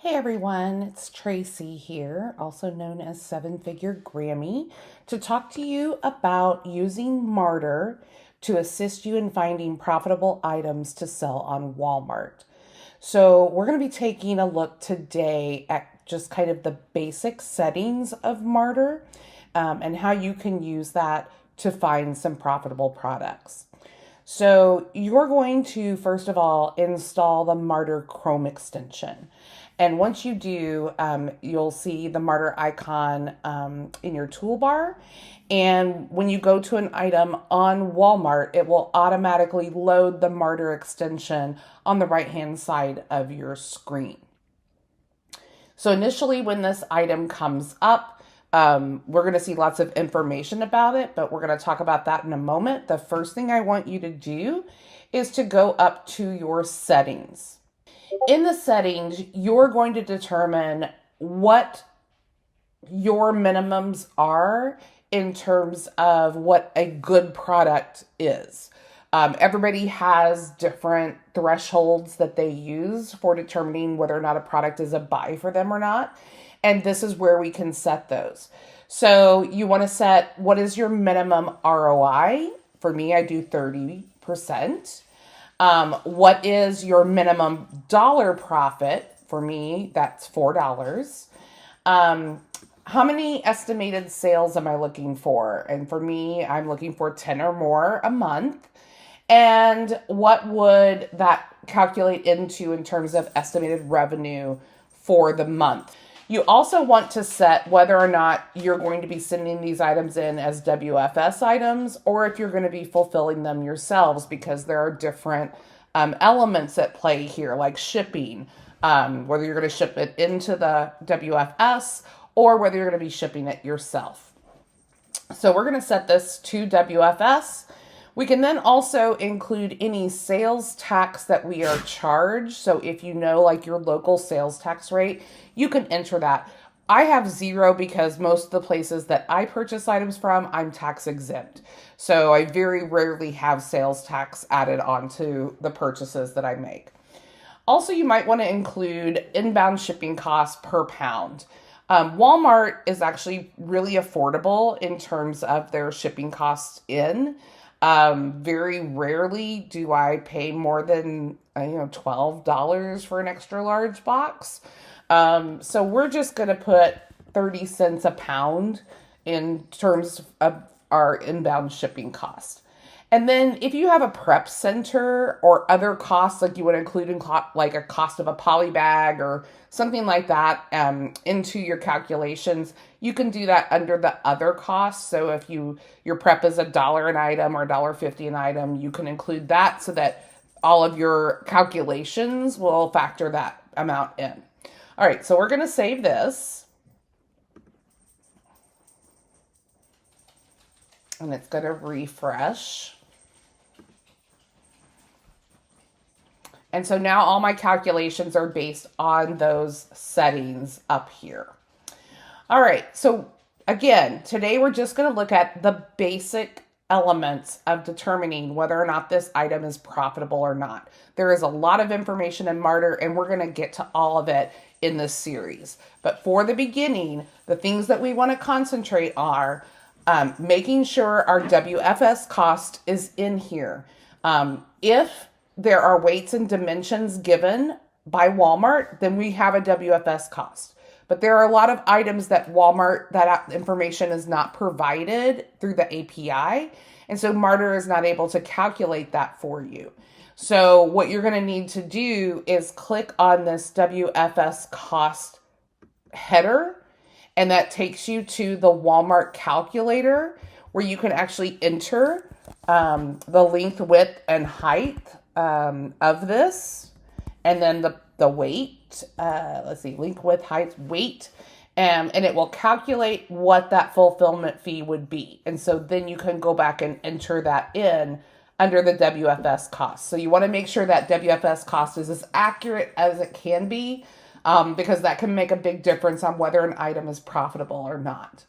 Hey everyone, it's Tracy here, also known as Seven Figure Grammy, to talk to you about using Martyr to assist you in finding profitable items to sell on Walmart. So, we're going to be taking a look today at just kind of the basic settings of Martyr and how you can use that to find some profitable products. So you're going to, first of all, install the Martyr Chrome extension. And once you do, you'll see the Martyr icon in your toolbar. And when you go to an item on Walmart, it will automatically load the Martyr extension on the right-hand side of your screen. So initially, when this item comes up, we're going to see lots of information about it, but we're going to talk about that in a moment. The first thing I want you to do is to go up to your settings. In the settings, you're going to determine what your minimums are in terms of what a good product is. Everybody has different thresholds that they use for determining whether or not a product is a buy for them or not. And this is where we can set those. So you want to set what is your minimum ROI. For me, I do 30%. What is your minimum dollar profit? For me, that's $4. How many estimated sales am I looking for? And for me, I'm looking for 10 or more a month. And what would that calculate into in terms of estimated revenue for the month? You also want to set whether or not you're going to be sending these items in as WFS items or if you're going to be fulfilling them yourselves, because there are different elements at play here, like shipping, whether you're going to ship it into the WFS or whether you're going to be shipping it yourself. So we're going to set this to WFS. We can then also include any sales tax that we are charged. So if you know like your local sales tax rate, you can enter that. I have 0 because most of the places that I purchase items from, I'm tax exempt. So I very rarely have sales tax added onto the purchases that I make. Also, you might want to include inbound shipping costs per pound. Walmart is actually really affordable in terms of their shipping costs in. Very rarely do I pay more than, $12 for an extra large box. So we're just going to put 30 cents a pound in terms of our inbound shipping cost. And then if you have a prep center or other costs, like you would include in like a cost of a poly bag or something like that into your calculations, you can do that under the other costs. So if your prep is $1 an item or $1.50 an item, you can include that so that all of your calculations will factor that amount in. All right, so we're going to save this. And it's going to refresh. And so now all my calculations are based on those settings up here. All right, so again, today we're just going to look at the basic elements of determining whether or not this item is profitable or not. There is a lot of information in Martyr, and we're going to get to all of it in this series. But for the beginning, the things that we want to concentrate are making sure our WFS cost is in here. If there are weights and dimensions given by Walmart, then we have a WFS cost. But there are a lot of items that Walmart, that information is not provided through the API. And so Martyr is not able to calculate that for you. So what you're going to need to do is click on this WFS cost header, and that takes you to the Walmart calculator where you can actually enter the length, width, and height of this, and then the weight, let's see, length, width, height, weight, and it will calculate what that fulfillment fee would be. And so then you can go back and enter that in under the WFS cost. So you want to make sure that WFS cost is as accurate as it can be, because that can make a big difference on whether an item is profitable or not.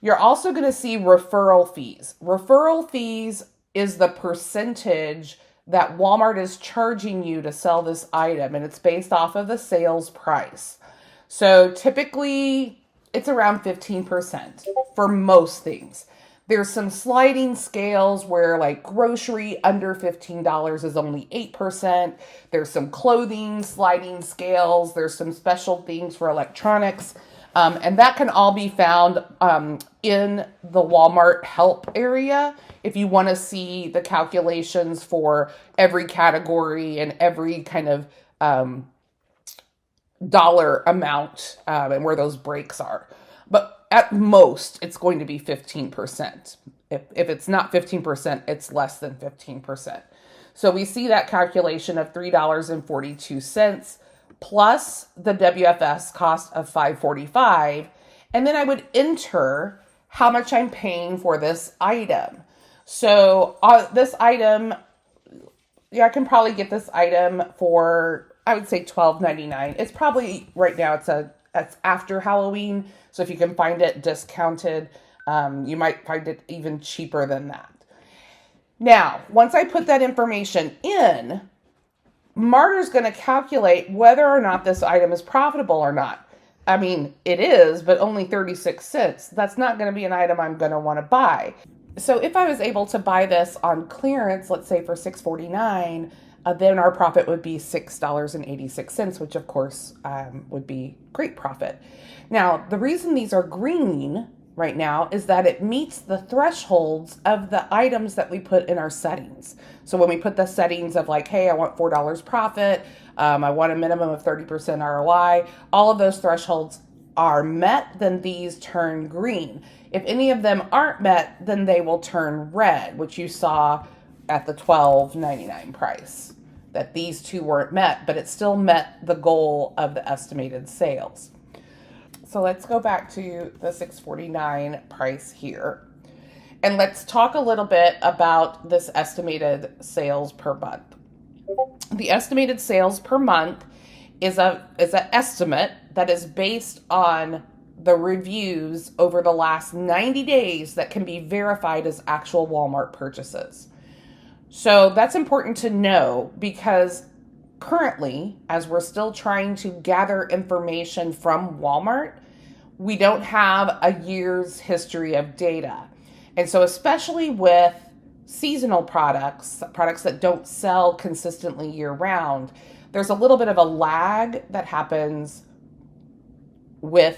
You're also going to see referral fees. Referral fees is the percentage that Walmart is charging you to sell this item, and it's based off of the sales price. So typically it's around 15% for most things. There's some sliding scales where like grocery under $15 is only 8%. There's some clothing sliding scales. There's some special things for electronics. And that can all be found in the Walmart help area if you want to see the calculations for every category and every kind of dollar amount and where those breaks are. But at most, it's going to be 15%. If it's not 15%, it's less than 15%. So we see that calculation of $3.42 plus the WFS cost of $5.45. And then I would enter how much I'm paying for this item. So this item, I can probably get this item for, I would say $12.99. It's probably right now it's after Halloween. So if you can find it discounted, you might find it even cheaper than that. Now, once I put that information in, Martyr's going to calculate whether or not this item is profitable or not. I mean, it is, but only 36 cents. That's not going to be an item I'm going to want to buy. So if I was able to buy this on clearance, let's say for $6.49, then our profit would be $6.86, which of course would be great profit. Now, the reason these are green right now is that it meets the thresholds of the items that we put in our settings. So when we put the settings of like, hey, I want $4 profit, I want a minimum of 30% ROI, all of those thresholds are met, then these turn green. If any of them aren't met, then they will turn red, which you saw at the $12.99 price, that these two weren't met, but it still met the goal of the estimated sales. So let's go back to the $6.49 price here. And let's talk a little bit about this estimated sales per month. The estimated sales per month is an estimate that is based on the reviews over the last 90 days that can be verified as actual Walmart purchases. So that's important to know because currently, as we're still trying to gather information from Walmart, we don't have a year's history of data. And so especially with seasonal products that don't sell consistently year round, there's a little bit of a lag that happens with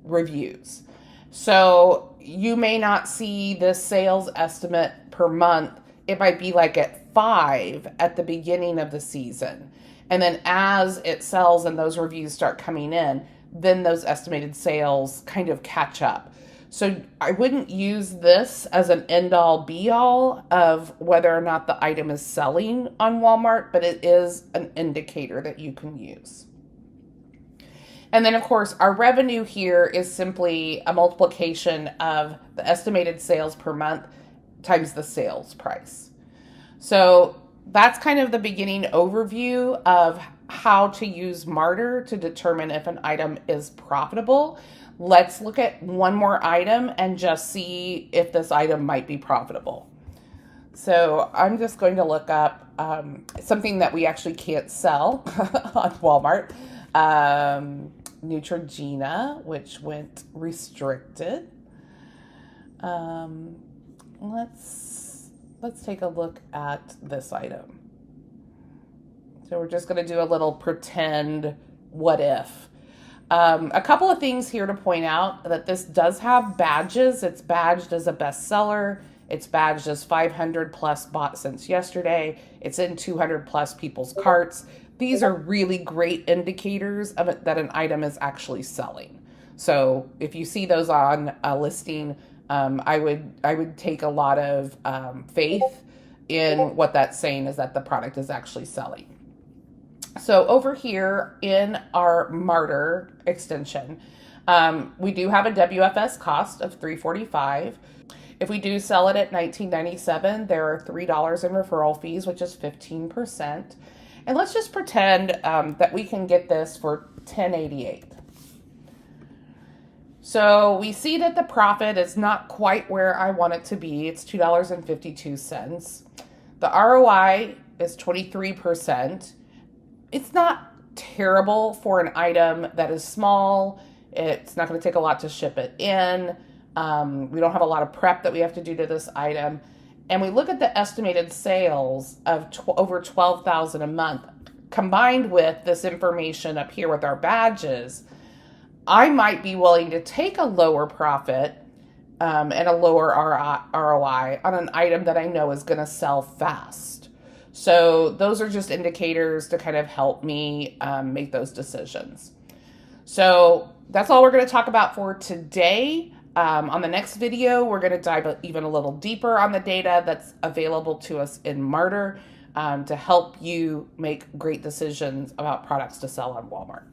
reviews. So you may not see this sales estimate per month. It might be like at 5 at the beginning of the season. And then as it sells and those reviews start coming in, then those estimated sales kind of catch up. So I wouldn't use this as an end-all be-all of whether or not the item is selling on Walmart, but it is an indicator that you can use. And then, of course, our revenue here is simply a multiplication of the estimated sales per month times the sales price. So that's kind of the beginning overview of how to use Marter to determine if an item is profitable. Let's look at one more item and just see if this item might be profitable. So I'm just going to look up something that we actually can't sell on Walmart. Neutrogena, which went restricted. Let's take a look at this item. So we're just going to do a little pretend what if. A couple of things here to point out that this does have badges. It's badged as a bestseller. It's badged as 500 plus bought since yesterday. It's in 200 plus people's carts. These are really great indicators of it, that an item is actually selling. So if you see those on a listing, I would take a lot of faith in what that's saying is that the product is actually selling. So over here in our Marter extension, we do have a WFS cost of $3.45. If we do sell it at $19.97, there are $3 in referral fees, which is 15%. And let's just pretend that we can get this for $10.88. So we see that the profit is not quite where I want it to be. It's $2.52. The ROI is 23%. It's not terrible for an item that is small. It's not going to take a lot to ship it in. We don't have a lot of prep that we have to do to this item. And we look at the estimated sales of over 12,000 a month, combined with this information up here with our badges. I might be willing to take a lower profit and a lower ROI on an item that I know is going to sell fast. So those are just indicators to kind of help me make those decisions. So that's all we're going to talk about for today. On the next video, we're going to dive even a little deeper on the data that's available to us in Marter to help you make great decisions about products to sell on Walmart.